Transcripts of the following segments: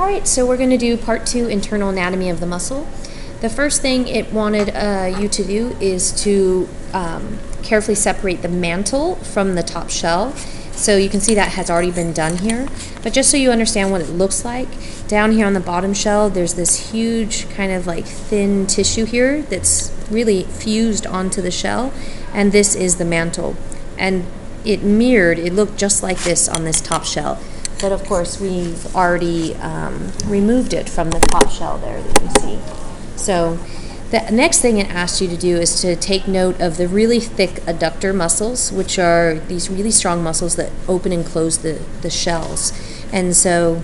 Alright, so we're going to do part 2, internal anatomy of the mussel. The first thing it wanted you to do is to carefully separate the mantle from the top shell. So you can see that has already been done here. But just so you understand what it looks like, down here on the bottom shell, there's this huge kind of like thin tissue here that's really fused onto the shell. And this is the mantle. And it looked just like this on this top shell. But of course, we've already removed it from the top shell there that you see. So the next thing it asks you to do is to take note of the really thick adductor muscles, which are these really strong muscles that open and close the shells. And so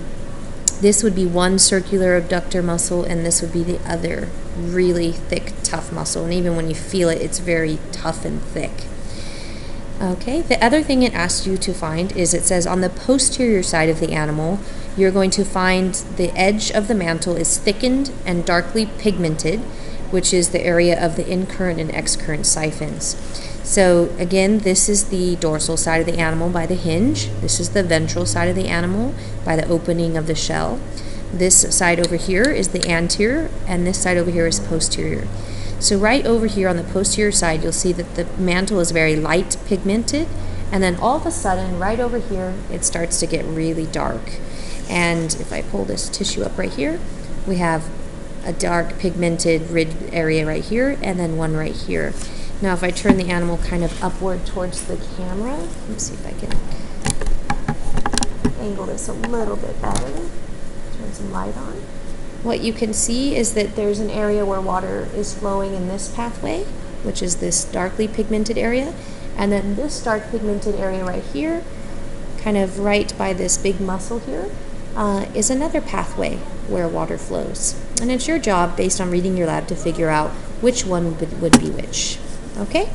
this would be one circular abductor muscle, and this would be the other really thick, tough muscle. And even when you feel it, it's very tough and thick. Okay, the other thing it asks you to find is it says on the posterior side of the animal, you're going to find the edge of the mantle is thickened and darkly pigmented, which is the area of the incurrent and excurrent siphons. So again, this is the dorsal side of the animal by the hinge. This is the ventral side of the animal by the opening of the shell. This side over here is the anterior, and this side over here is posterior. So right over here on the posterior side, you'll see that the mantle is very light pigmented, and then all of a sudden, right over here, it starts to get really dark. And if I pull this tissue up right here, we have a dark pigmented rid area right here, and then one right here. Now if I turn the animal kind of upward towards the camera, let me see if I can angle this a little bit better, turn some light on. What you can see is that there's an area where water is flowing in this pathway, which is this darkly pigmented area. And then this dark pigmented area right here, kind of right by this big muscle here, is another pathway where water flows. And it's your job, based on reading your lab, to figure out which one would be which. Okay?